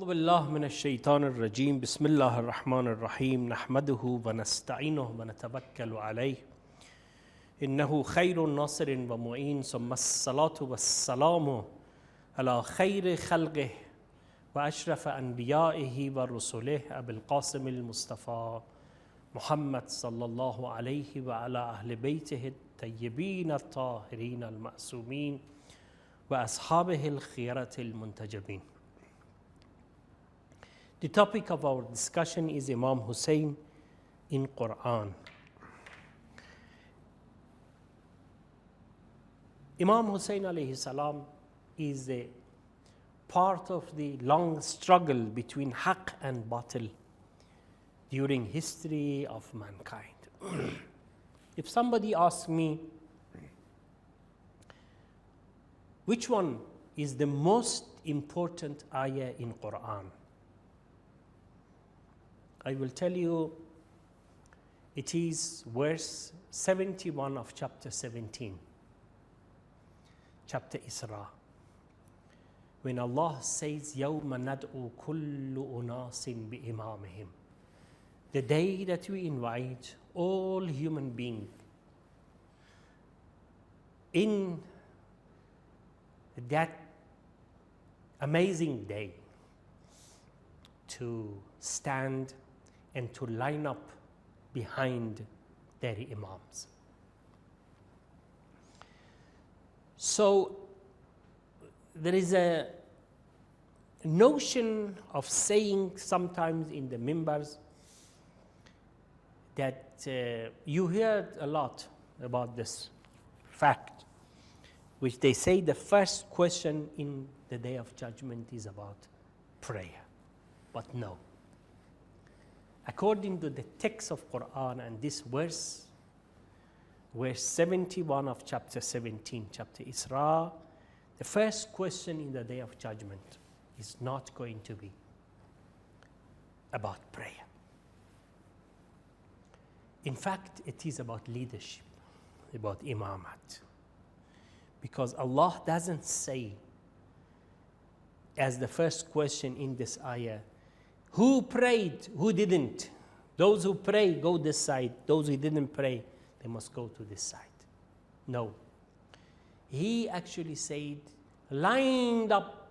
بالله من الشيطان الرجيم بسم الله الرحمن الرحيم نحمده ونستعينه ونتوكل عليه إنه خير ناصر ومعين ثم الصلاة والسلام على خير خلقه وأشرف أنبيائه ورسله أبي القاسم المصطفى محمد صلى الله عليه وعلى أهل بيته الطيبين الطاهرين المعصومين وأصحابه الخيرة المنتجبين. The topic of our discussion is Imam Hussein in Quran. Imam Hussein alayhi salam is a part of the long struggle between haqq and batil during history of mankind. If somebody asks me which one is the most important ayah in Quran, I will tell you it is verse 71 of chapter 17, chapter Isra, when Allah says, يَوْمَ نَدْعُ كُلُّ أُنَاسٍ بِإِمَامِهِمْ, the day that we invite all human beings in that amazing day to stand and to line up behind their imams. So there is a notion of saying sometimes in the mimbars that you hear a lot about this fact, which they say the first question in the Day of Judgment is about prayer. But no. According to the text of Quran and this verse 71 of chapter 17, chapter Isra, the first question in the Day of Judgment is not going to be about prayer. In fact, it is about leadership, about imamat. Because Allah doesn't say, as the first question in this ayah, who prayed, who didn't? Those who pray, go this side. Those who didn't pray, they must go to this side. No. He actually said, lined up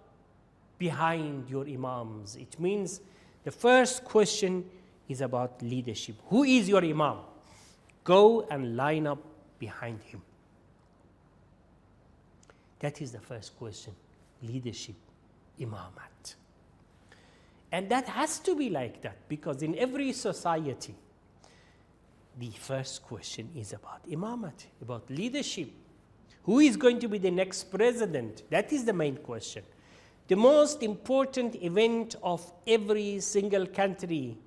behind your imams. It means the first question is about leadership. Who is your imam? Go and line up behind him. That is the first question, leadership, imamat. And that has to be like that, because in every society, the first question is about imamat, about leadership. Who is going to be the next president? That is the main question. The most important event of every single country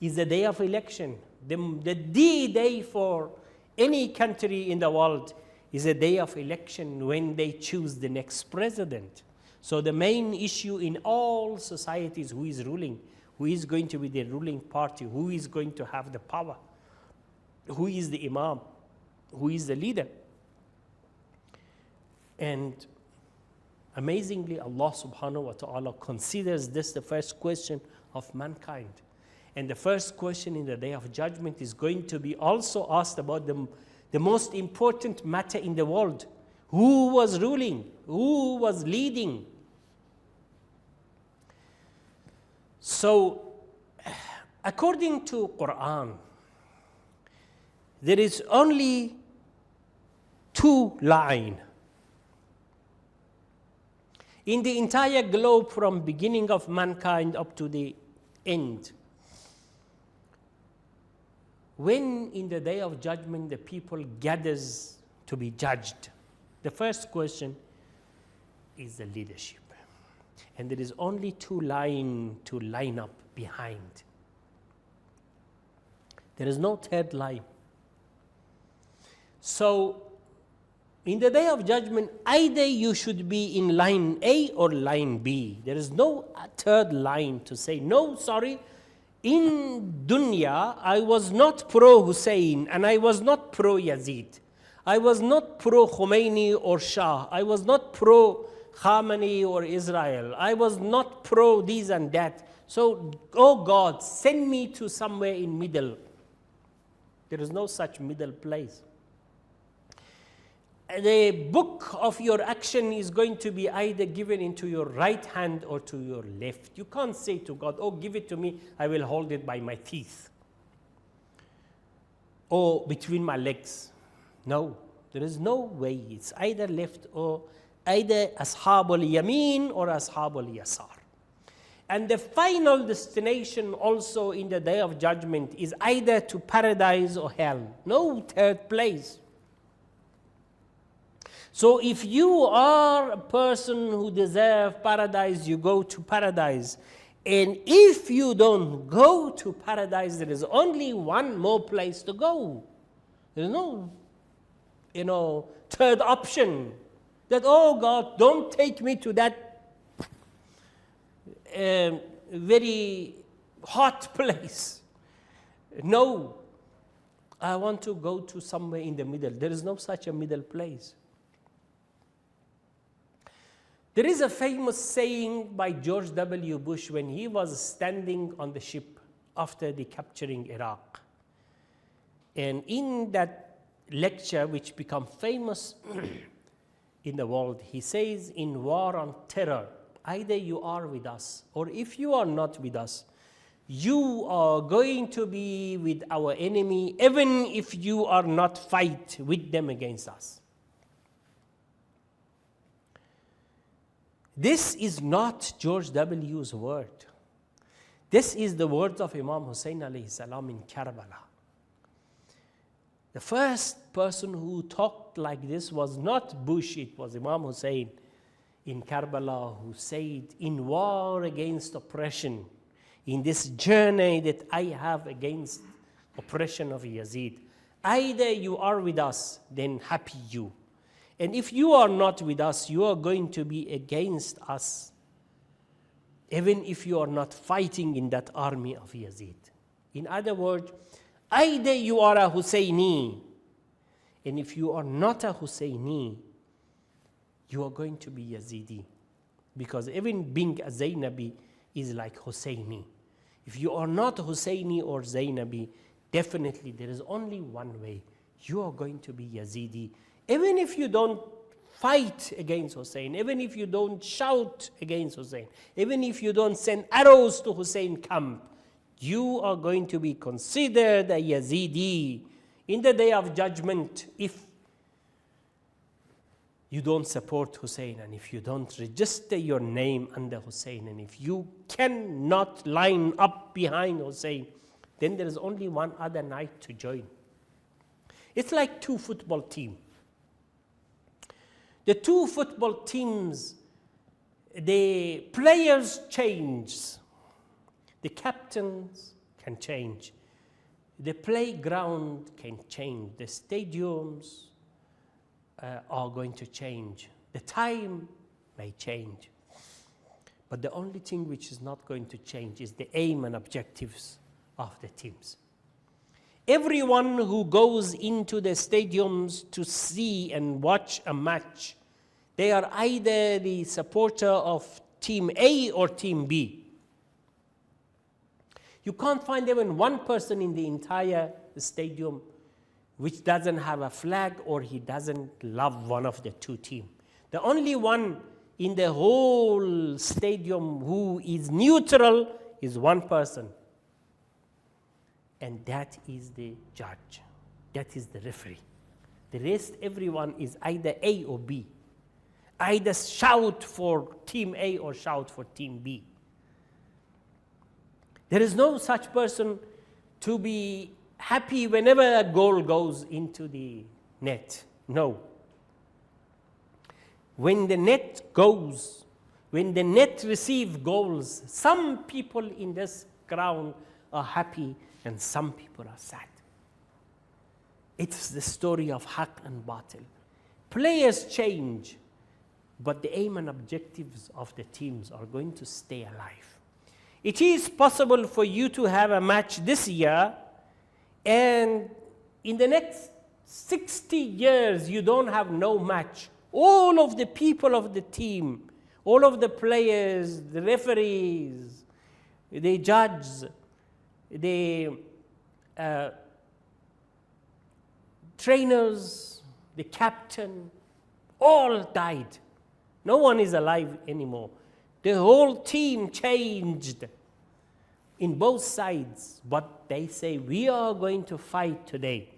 is the day of election. The day for any country in the world is a day of election when they choose the next president. So the main issue in all societies, who is ruling, who is going to be the ruling party, who is going to have the power, who is the imam, who is the leader. And amazingly, Allah subhanahu wa ta'ala considers this the first question of mankind. And the first question in the Day of Judgment is going to be also asked about the most important matter in the world. Who was ruling? Who was leading? So, according to Quran, there is only two lines in the entire globe, from beginning of mankind up to the end. When in the Day of Judgment the people gathers to be judged, the first question is the leadership. And there is only two lines to line up behind. There is no third line. So, in the Day of Judgment, either you should be in line A or line B. There is no third line to say, no, sorry, in dunya, I was not pro-Hussein and I was not pro-Yazid. I was not pro-Khomeini or Shah. I was not pro Khamenei or Israel. I was not pro this and that. So, oh God, send me to somewhere in middle. There is no such middle place. The book of your action is going to be either given into your right hand or to your left. You can't say to God, oh, give it to me, I will hold it by my teeth. Or between my legs. No, there is no way. It's either left or either Ashabul Yameen or Ashabul Yasar. And the final destination also in the day of judgment is either to paradise or hell. No third place. So if you are a person who deserves paradise, you go to paradise. And if you don't go to paradise, there is only one more place to go. There is no, third option. That, oh God, don't take me to that very hot place. No, I want to go to somewhere in the middle. There is no such a middle place. There is a famous saying by George W. Bush when he was standing on the ship after the capturing Iraq. And in that lecture, which became famous in the world, he says, in war on terror, either you are with us, or if you are not with us, you are going to be with our enemy, even if you are not fight with them against us. This is not George W.'s word. This is the words of Imam Hussein alayhi salam in Karbala. The first person who talked like this was not Bush, it was Imam Hussein in Karbala who said, in war against oppression, in this journey that I have against oppression of Yazid, either you are with us, then happy you. And if you are not with us, you are going to be against us, even if you are not fighting in that army of Yazid. In other words, either you are a Husseini, and if you are not a Husseini, you are going to be Yazidi. Because even being a Zainabi is like Husseini. If you are not Husseini or Zainabi, definitely there is only one way. You are going to be Yazidi. Even if you don't fight against Hussein, even if you don't shout against Hussein, even if you don't send arrows to Hussein camp, you are going to be considered a Yazidi in the day of judgment if you don't support Hussein and if you don't register your name under Hussein and if you cannot line up behind Hussein, then there is only one other night to join. It's like two football teams. The two football teams, the players change. The captains can change. The playground can change. The stadiums are going to change. The time may change. But the only thing which is not going to change is the aim and objectives of the teams. Everyone who goes into the stadiums to see and watch a match, they are either the supporter of Team A or Team B. You can't find even one person in the entire stadium which doesn't have a flag or he doesn't love one of the two teams. The only one in the whole stadium who is neutral is one person. And that is the judge. That is the referee. The rest, everyone is either A or B. Either shout for Team A or shout for Team B. There is no such person to be happy whenever a goal goes into the net. No. When the net goes, when the net receives goals, some people in this ground are happy and some people are sad. It's the story of Haqq and Batil. Players change, but the aim and objectives of the teams are going to stay alive. It is possible for you to have a match this year, and in the next 60 years, you don't have no match. All of the people of the team, all of the players, the referees, the judges, the trainers, the captain, all died. No one is alive anymore. The whole team changed in both sides, but they say, we are going to fight today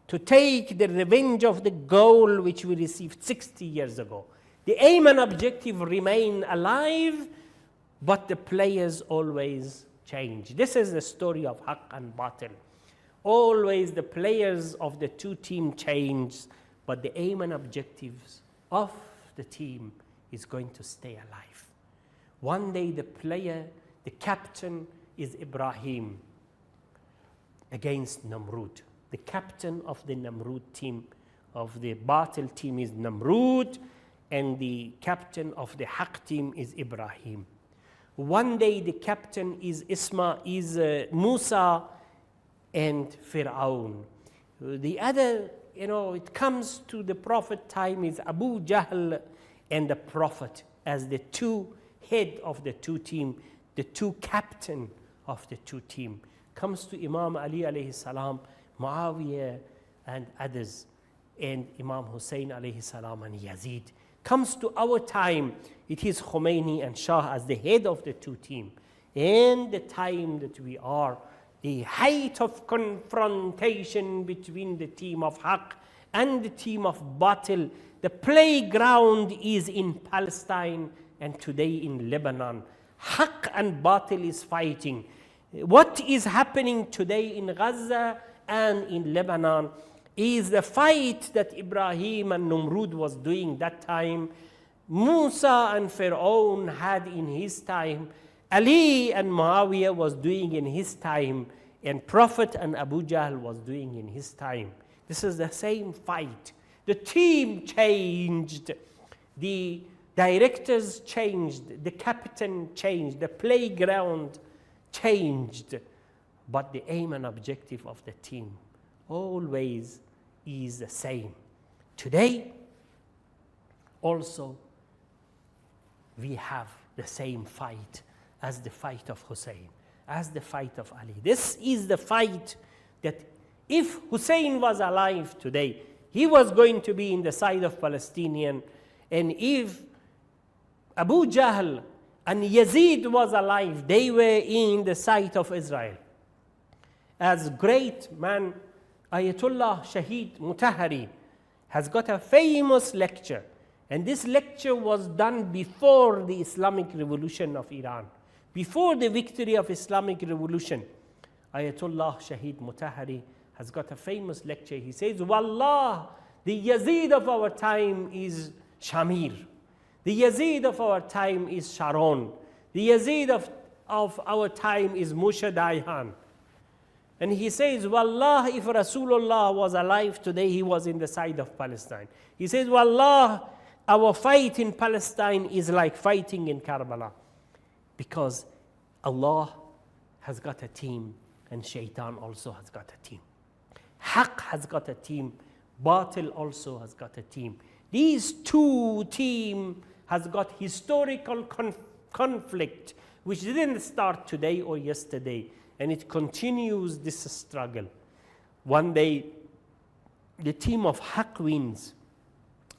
to take the revenge of the goal which we received 60 years ago. The aim and objective remain alive, but the players always change. This is the story of Haqq and Batil. Always the players of the two teams change, but the aim and objectives of the team is going to stay alive. One day the player, the captain is Ibrahim against Namrud. The captain of the Namrud team, of the Batil team is Namrud, and the captain of the Haqq team is Ibrahim. One day the captain is Musa and Fir'aun. The other, it comes to the Prophet time is Abu Jahl and the Prophet as the two head of the two team, the two captain of the two team. Comes to Imam Ali alayhi salam, Muawiyah and others, and Imam Hussein alayhi salam and Yazid. Comes to our time, it is Khomeini and Shah as the head of the two team. And the time that we are, the height of confrontation between the team of Haqq and the team of Batil. The playground is in Palestine and today in Lebanon. Haqq and Batil is fighting. What is happening today in Gaza and in Lebanon is the fight that Ibrahim and Namrud was doing that time, Musa and Fir'aun had in his time, Ali and Muawiyah was doing in his time, and Prophet and Abu Jahl was doing in his time. This is the same fight. The team changed, the directors changed, the captain changed, the playground changed, but the aim and objective of the team always is the same. Today, also, we have the same fight as the fight of Hussein, as the fight of Ali. This is the fight that if Hussein was alive today, he was going to be in the side of Palestinian, and if Abu Jahl and Yazid was alive, they were in the side of Israel. As great man, Ayatollah Shaheed Mutahari has got a famous lecture, and this lecture was done before the Islamic Revolution of Iran. Before the victory of Islamic Revolution, Ayatollah Shaheed Mutahari has got a famous lecture. He says, Wallah, the Yazid of our time is Shamir. The Yazid of our time is Sharon. The Yazid of our time is Moshe Dayan. And he says, Wallah, if Rasulullah was alive today, he was in the side of Palestine. He says, Wallah, our fight in Palestine is like fighting in Karbala. Because Allah has got a team, and Shaitan also has got a team. Haqq has got a team, Batil also has got a team. These two teams has got historical conflict, which didn't start today or yesterday, and it continues this struggle. One day, the team of Haqq wins,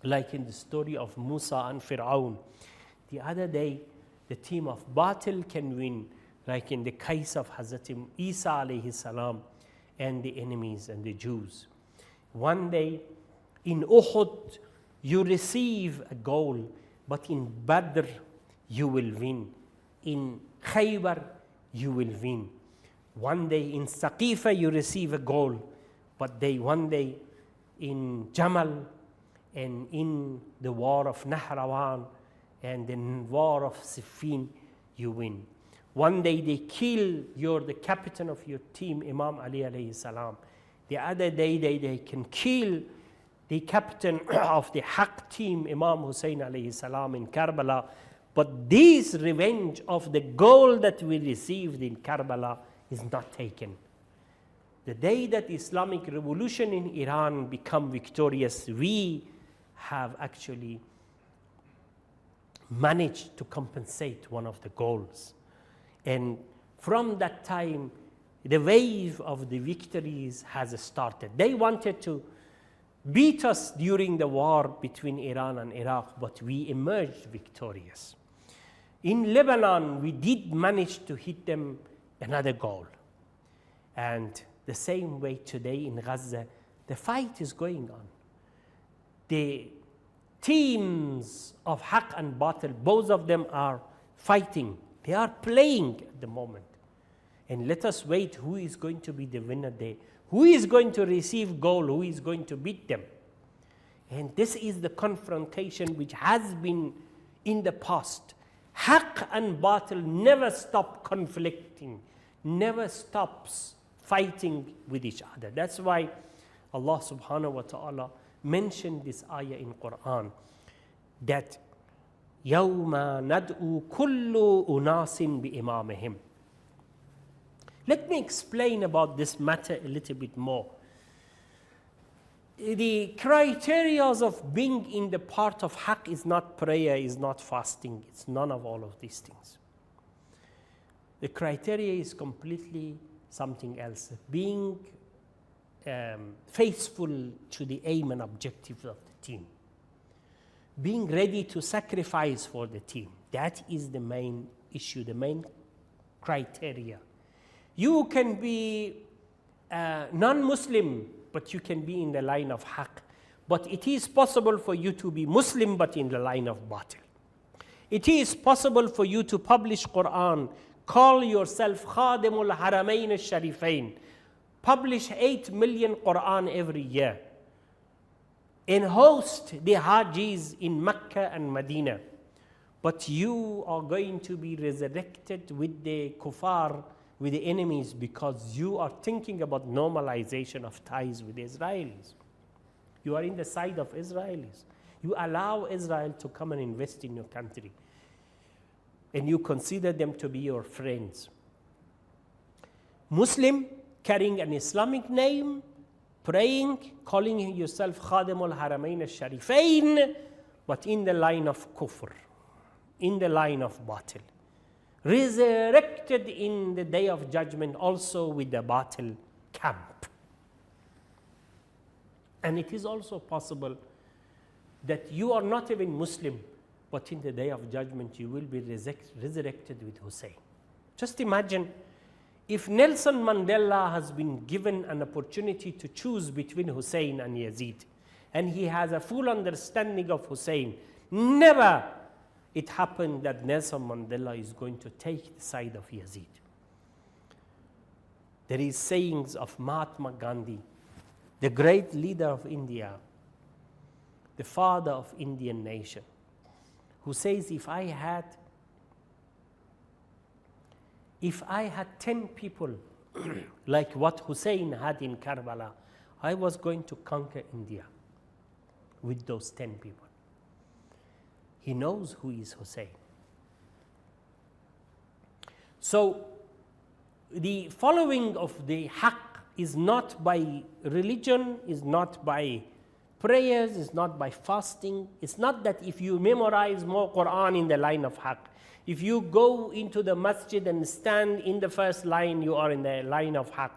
like in the story of Musa and Fir'aun. The other day, the team of Batil can win, like in the case of Hazrat Isa alayhi salam and the enemies and the Jews. One day, in Uhud, you receive a goal, but in Badr, you will win. In Khaybar, you will win. One day in Saqifa, you receive a goal, but one day in Jamal and in the war of Nahrawan and the war of Siffin, you win. One day they kill the captain of your team, Imam Ali alayhi salam. The other day they can kill the captain of the Haqq team, Imam Hussein alayhi salam in Karbala. But this revenge of the goal that we received in Karbala is not taken. The day that Islamic Revolution in Iran become victorious, we have actually managed to compensate one of the goals. And from that time, the wave of the victories has started. They wanted to beat us during the war between Iran and Iraq, but we emerged victorious. In Lebanon, we did manage to hit them another goal. And the same way today in Gaza, the fight is going on. The teams of Haqq and Batil, both of them are fighting. They are playing at the moment. And let us wait who is going to be the winner there. Who is going to receive goal? Who is going to beat them? And this is the confrontation which has been in the past. Haqq and Batil never stop conflicting, never stops fighting with each other. That's why Allah subhanahu wa ta'ala mentioned this ayah in Quran that يَوْمَ نَدْعُ كُلُّ أُنَاسٍ بِإِمَامِهِمْ. Let me explain about this matter a little bit more. The criteria of being in the part of Haqq is not prayer, is not fasting, it's none of all of these things. The criteria is completely something else. Being faithful to the aim and objectives of the team. Being ready to sacrifice for the team. That is the main issue, the main criteria. You can be non-Muslim, but you can be in the line of Haqq. But it is possible for you to be Muslim, but in the line of Batil. It is possible for you to publish Quran, call yourself Khadimul Haramain al-Sharifain, publish 8 million Quran every year, and host the Hajis in Mecca and Medina. But you are going to be resurrected with the kuffar, with the enemies, because you are thinking about normalization of ties with the Israelis. You are in the side of Israelis. You allow Israel to come and invest in your country. And you consider them to be your friends. Muslim, carrying an Islamic name, praying, calling yourself Khadimul Haramain al-Sharifain, but in the line of kufr, in the line of batil. Resurrected in the day of judgment also with the batil camp. And it is also possible that you are not even Muslim, but in the day of judgment you will be resurrected with Hussein. Just imagine if Nelson Mandela has been given an opportunity to choose between Hussein and Yazid, and he has a full understanding of Hussein, never it happened that Nelson Mandela is going to take the side of Yazid. There is sayings of Mahatma Gandhi, the great leader of India, the father of Indian nation, who says, if I had 10 people like what Hussein had in Karbala, I was going to conquer India with those 10 people. He knows who is Hussein. So the following of the Haqq is not by religion, is not by prayers, is not by fasting. It's not that if you memorize more Quran in the line of Haqq, if you go into the masjid and stand in the first line, you are in the line of Haqq.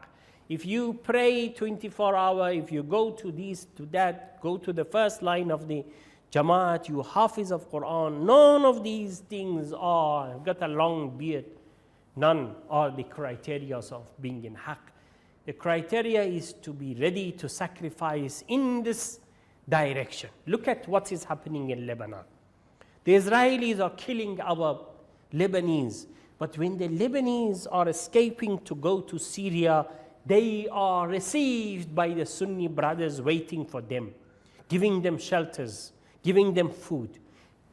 If you pray 24 hours, if you go to this, to that, go to the first line of the Jamaat, you Hafiz of Quran, none of these things are, got a long beard, none are the criteria of being in Haqq. The criteria is to be ready to sacrifice in this direction. Look at what is happening in Lebanon. The Israelis are killing our Lebanese, but when the Lebanese are escaping to go to Syria, they are received by the Sunni brothers waiting for them, giving them shelters, giving them food.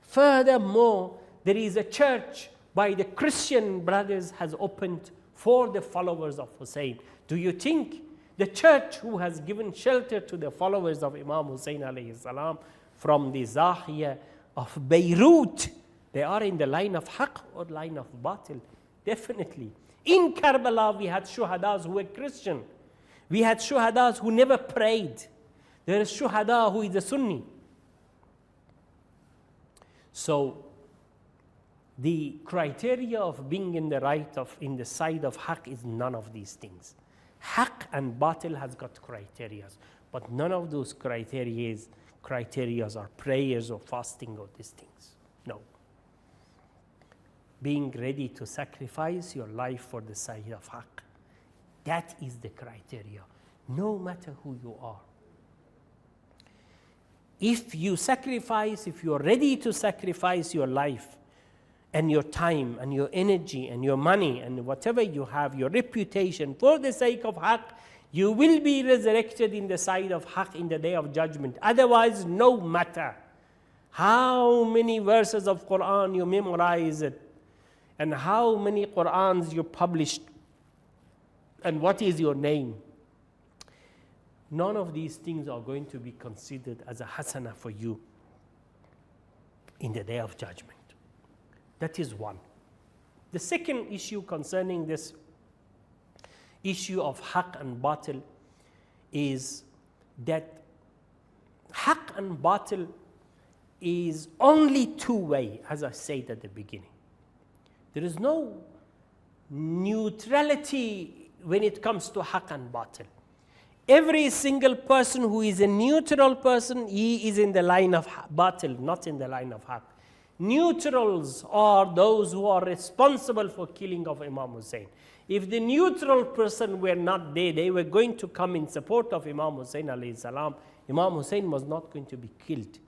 Furthermore, there is a church by the Christian brothers has opened for the followers of Hussein. Do you think the church who has given shelter to the followers of Imam Hussein alayhi salam from the Zahiya of Beirut, they are in the line of Haqq or line of Batil? Definitely. In Karbala, we had shuhadas who were Christian. We had shuhadas who never prayed. There is shuhada who is a Sunni. So the criteria of being in the side of haqq is none of these things. Haqq and batil has got criteria, but none of those criteria are prayers or fasting or these things. No. Being ready to sacrifice your life for the side of haqq. That is the criteria, no matter who you are. If you're ready to sacrifice your life and your time and your energy and your money and whatever you have, your reputation for the sake of haqq, you will be resurrected in the side of haqq in the day of judgment. Otherwise, no matter how many verses of Quran you memorize it and how many Qurans you published and what is your name, none of these things are going to be considered as a hasana for you in the day of judgment. That is one. The second issue concerning this issue of haqq and batil is that haqq and batil is only two-way, as I said at the beginning. There is no neutrality when it comes to haqq and batil. Every single person who is a neutral person, he is in the line of batil, not in the line of haqq. Neutrals are those who are responsible for killing of Imam Hussein. If the neutral person were not there, they were going to come in support of Imam Hussein alayhi salam. Imam Hussein was not going to be killed.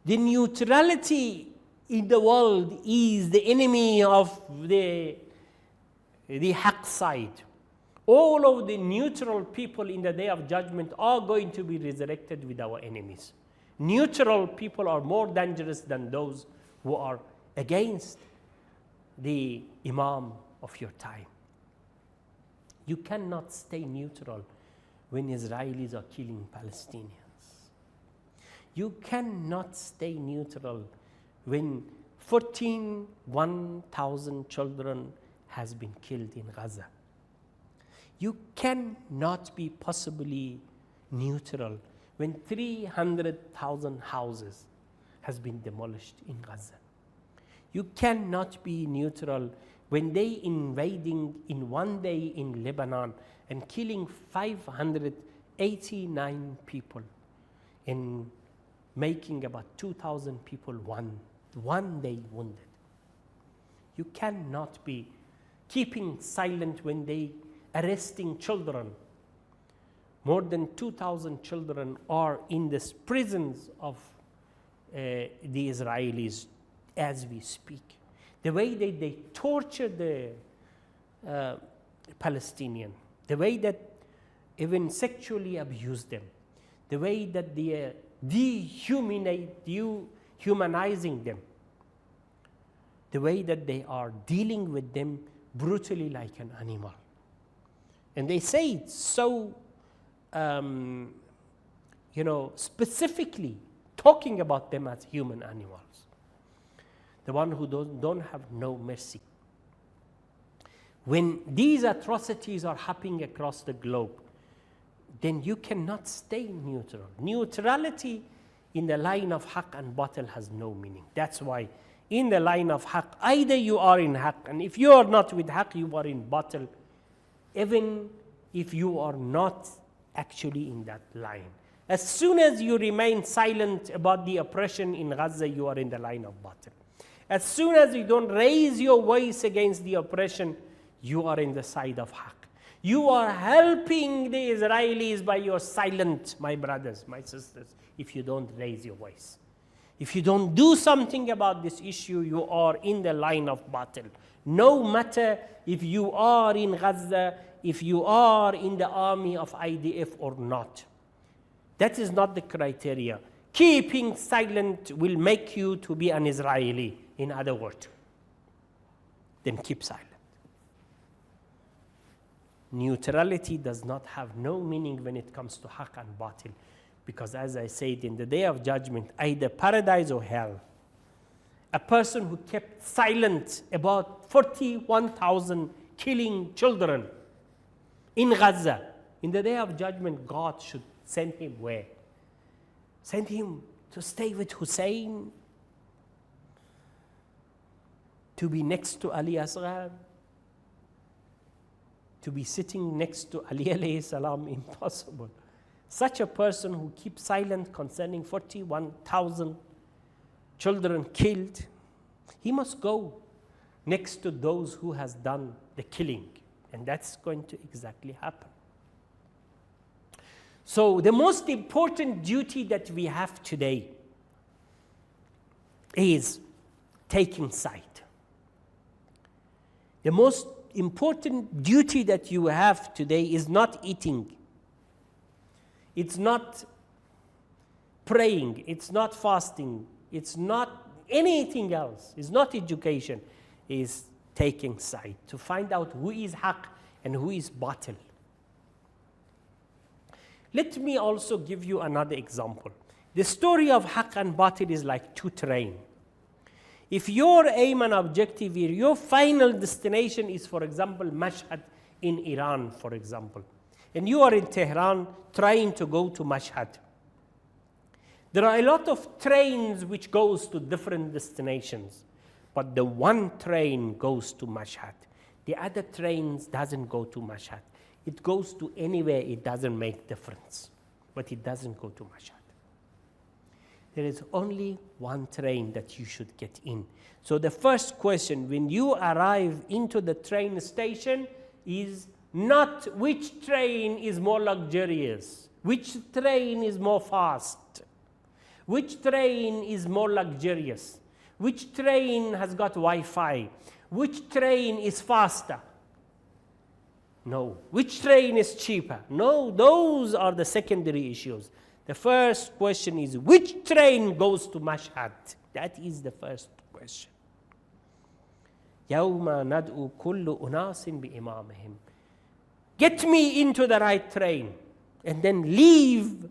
The neutrality in the world is the enemy of the haqq side. All of the neutral people in the day of judgment are going to be resurrected with our enemies. Neutral people are more dangerous than those who are against the Imam of your time. You cannot stay neutral when Israelis are killing Palestinians. You cannot stay neutral when 1,000 children has been killed in Gaza. You cannot be possibly neutral when 300,000 houses has been demolished in Gaza. You cannot be neutral when they invading in one day in Lebanon and killing 589 people and making about 2,000 people one day wounded. You cannot be keeping silent when they arresting children. More than 2,000 children are in the prisons of the Israelis as we speak. The way they torture the Palestinian, the way that even sexually abuse them, the way that they dehumanizing them, the way that they are dealing with them brutally like an animal. And they say it so, specifically talking about them as human animals. The one who don't have no mercy. When these atrocities are happening across the globe, then you cannot stay neutral. Neutrality in the line of haqq and batil has no meaning. That's why in the line of haqq, either you are in haqq, and if you are not with haqq, you are in batil, even if you are not actually in that line. As soon as you remain silent about the oppression in Gaza, you are in the line of batil. As soon as you don't raise your voice against the oppression, you are in the side of haqq. You are helping the Israelis by your silent, my brothers, my sisters, if you don't raise your voice. If you don't do something about this issue, you are in the line of batil. No matter if you are in Gaza, if you are in the army of IDF or not. That is not the criteria. Keeping silent will make you to be an Israeli, in other words. Then keep silent. Neutrality does not have no meaning when it comes to haqq and batil. Because as I said, in the day of judgment, either paradise or hell. A person who kept silent about 41,000 killing children in Gaza, in the day of judgment, God should send him where? Send him to stay with Hussein to be next to Ali Asghar, to be sitting next to Ali alayhi salam, impossible. Such a person who keeps silent concerning 41,000 children killed, he must go next to those who has done the killing. And that's going to exactly happen. So the most important duty that we have today is taking side. The most important duty that you have today is not eating. It's not praying. It's not fasting. It's not anything else. It's not education. It's taking side to find out who is haq and who is batil. Let me also give you another example. The story of haq and batil is like two trains. If your aim and objective here, your final destination is, for example, Mashhad in Iran, for example, and you are in Tehran trying to go to Mashhad, there are a lot of trains which goes to different destinations, but the one train goes to Mashhad. The other trains doesn't go to Mashhad. It goes to anywhere, it doesn't make difference, but it doesn't go to Mashhad. There is only one train that you should get in. So the first question when you arrive into the train station is not which train is more luxurious, which train is more fast, which train is more luxurious, which train has got Wi-Fi, which train is faster. No. Which train is cheaper? No, those are the secondary issues. The first question is, which train goes to Mashhad? That is the first question. يَوْمَ نَدْعُ كُلُّ أُنَاسٍ بِإِمَامِهِمْ. Get me into the right train, and then leave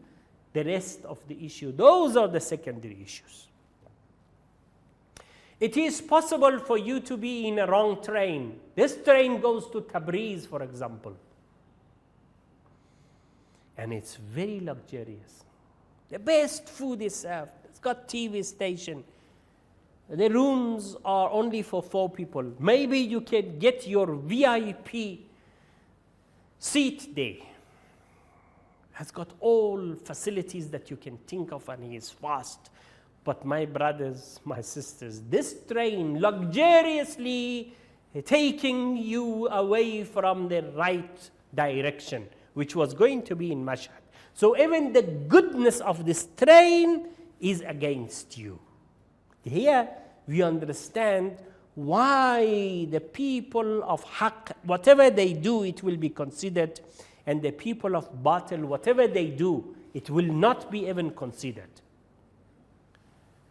the rest of the issue. Those are the secondary issues. It is possible for you to be in a wrong train. This train goes to Tabriz, for example. And it's very luxurious. The best food is served. It's got TV station. The rooms are only for 4 people. Maybe you can get your VIP seat there. Has got all facilities that you can think of, and he is fast. But my brothers, my sisters, this train luxuriously taking you away from the right direction, which was going to be in Mashhad. So even the goodness of this train is against you. Here we understand why the people of haq, whatever they do, it will be considered, and the people of batil, whatever they do, it will not be even considered.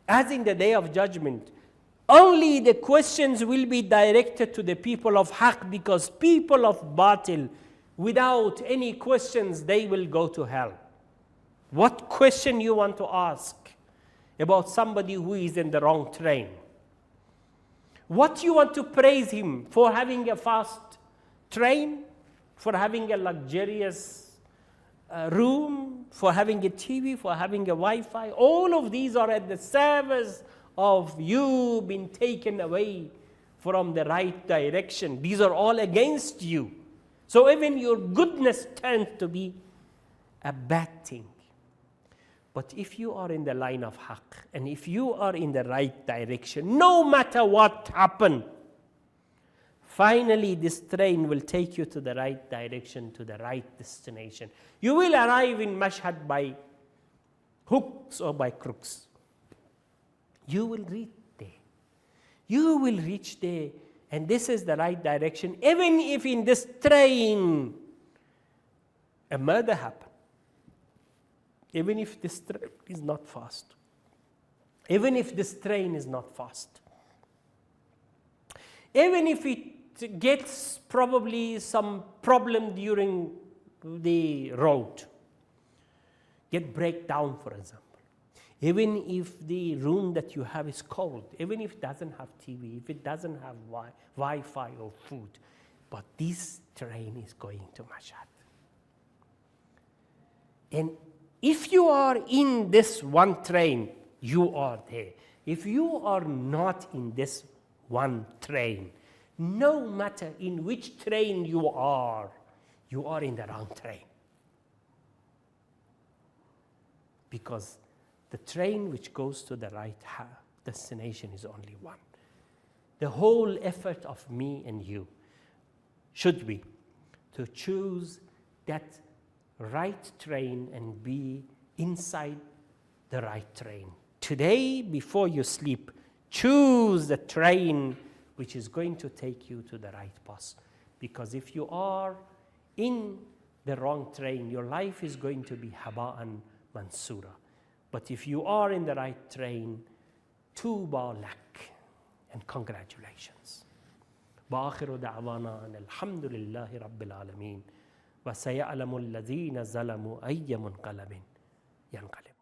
As in the day of judgment, only the questions will be directed to the people of haq, because people of batil, without any questions, they will go to hell. What question you want to ask about somebody who is in the wrong train? What you want to praise him for having a fast train, for having a luxurious room, for having a TV, for having a Wi-Fi? All of these are at the service of you being taken away from the right direction. These are all against you. So even your goodness tends to be a bad thing. But if you are in the line of haqq, and if you are in the right direction, no matter what happens, finally this train will take you to the right direction, to the right destination. You will arrive in Mashhad by hooks or by crooks. You will reach there. You will reach there, and this is the right direction. Even if in this train a murder happens, even if this train is not fast, even if this train is not fast, even if it gets probably some problem during the road, get breakdown, for example, even if the room that you have is cold, even if it doesn't have TV, if it doesn't have Wi-Fi or food, but this train is going to Mashhad. And if you are in this one train, you are there. If you are not in this one train. No matter in which train you are in the wrong train. Because the train which goes to the right destination is only one. The whole effort of me and you should be to choose that right train and be inside the right train. Today, before you sleep, choose the train which is going to take you to the right bus. Because if you are in the wrong train, your life is going to be haba'an mansura. But if you are in the right train, tuba lak, and congratulations. وآخر دعوانا أن الحمد لله رب العالمين وسيعلم الذين ظلموا أي منقلب ينقلب.